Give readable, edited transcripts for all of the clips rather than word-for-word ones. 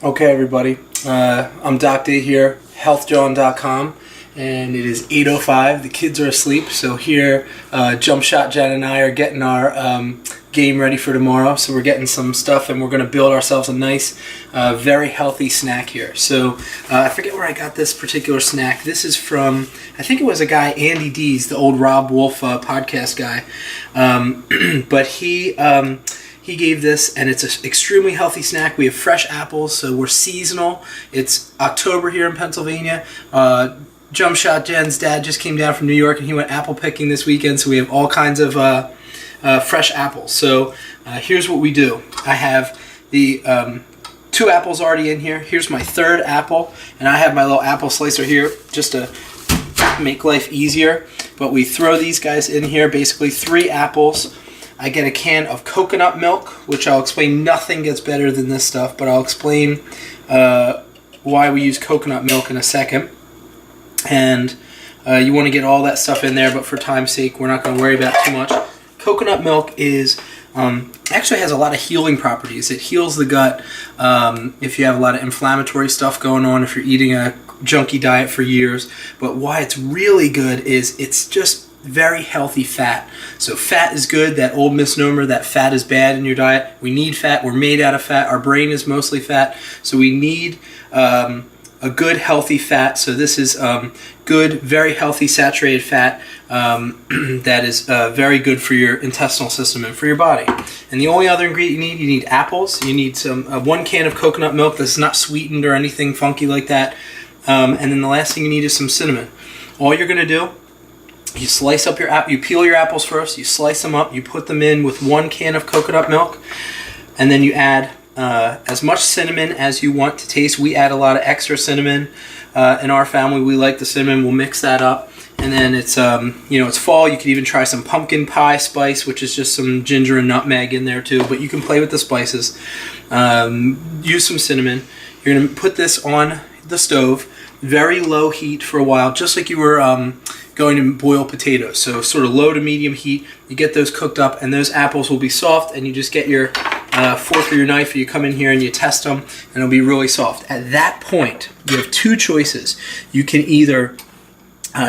Okay, everybody. I'm Doc D here, healthjohn.com, and it is 8:05. The kids are asleep, so here, Jump Shot Jen and I are getting our game ready for tomorrow. So we're getting some stuff, and we're going to build ourselves a nice, very healthy snack here. So I forget where I got this particular snack. This is from, I think it was a guy, Andy Dees, the old Rob Wolf podcast guy. But he gave this, and it's an extremely healthy snack. We have fresh apples, so we're seasonal. It's October here in Pennsylvania. Jump Shot Jen's dad just came down from New York, and he went apple picking this weekend, so we have all kinds of fresh apples. So here's what we do. I have the 2 apples already in here. Here's my 3rd apple, and I have my little apple slicer here just to make life easier. But we throw these guys in here, basically 3 apples. I get a can of coconut milk, which I'll explain. Nothing gets better than this stuff, but I'll explain why we use coconut milk in a second. And you want to get all that stuff in there, but for time's sake, we're not going to worry about it too much. Coconut milk is actually has a lot of healing properties. It heals the gut if you have a lot of inflammatory stuff going on, if you're eating a junky diet for years. But why it's really good is it's just very healthy fat. So fat is good, that old misnomer that fat is bad in your diet. We need fat. We're made out of fat. Our brain is mostly fat. So we need a good healthy fat. So this is good, very healthy saturated fat that is very good for your intestinal system and for your body. And the only other ingredient you need apples. You need some 1 can of coconut milk that's not sweetened or anything funky like that. And then the last thing you need is some cinnamon. All you're going to do, you slice up your you peel your apples first, you slice them up, you put them in with 1 can of coconut milk, and then you add as much cinnamon as you want to taste. We add a lot of extra cinnamon in our family. We like the cinnamon. We'll mix that up, and then it's it's fall. You could even try some pumpkin pie spice, which is just some ginger and nutmeg in there too. But you can play with the spices. Use some cinnamon. You're gonna put this on the stove, very low heat for a while, just like you were going to boil potatoes. So sort of low to medium heat. You get those cooked up, and those apples will be soft, and you just get your fork or your knife, and you come in here and you test them, and it'll be really soft. At that point, you have 2 choices. You can either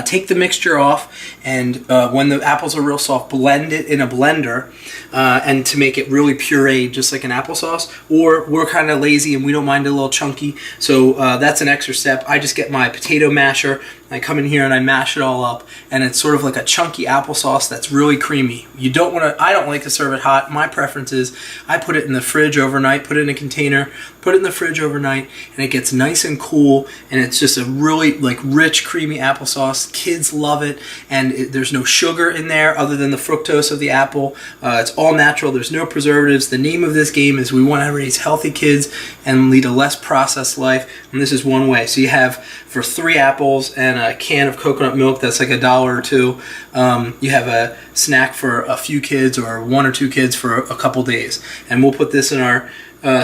take the mixture off, and when the apples are real soft, blend it in a blender and to make it really pureed, just like an applesauce. Or we're kind of lazy and we don't mind it a little chunky, so that's an extra step. I just get my potato masher, I come in here and I mash it all up, and it's sort of like a chunky applesauce that's really creamy. You don't want to. I don't like to serve it hot. My preference is I put it in the fridge overnight, put it in a container, put it in the fridge overnight, and it gets nice and cool, and it's just a really rich, creamy applesauce. Kids love it, and there's no sugar in there other than the fructose of the apple. It's all natural. There's no preservatives. The name of this game is we want to raise healthy kids and lead a less processed life, and this is one way. So you have, for 3 apples and a can of coconut milk, that's like $1 or $2. You have a snack for a few kids or 1 or 2 kids for a couple days. And we'll put this in our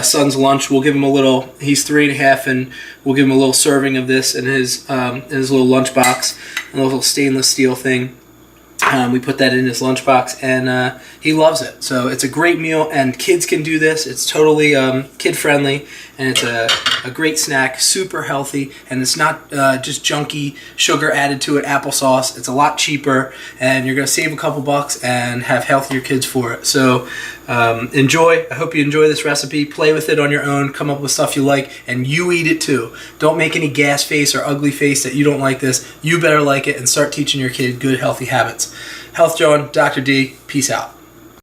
son's lunch. We'll give him a little, he's 3.5, and we'll give him a little serving of this in his little lunch box, a little stainless steel thing. We put that in his lunchbox, and he loves it. So it's a great meal, and kids can do this. It's totally kid-friendly, and it's a great snack, super healthy, and it's not just junky sugar added to it, applesauce. It's a lot cheaper, and you're going to save a couple bucks and have healthier kids for it. So enjoy. I hope you enjoy this recipe. Play with it on your own. Come up with stuff you like, and you eat it too. Don't make any gas face or ugly face that you don't like this. You better like it and start teaching your kid good, healthy habits. Health John, Dr. D, peace out.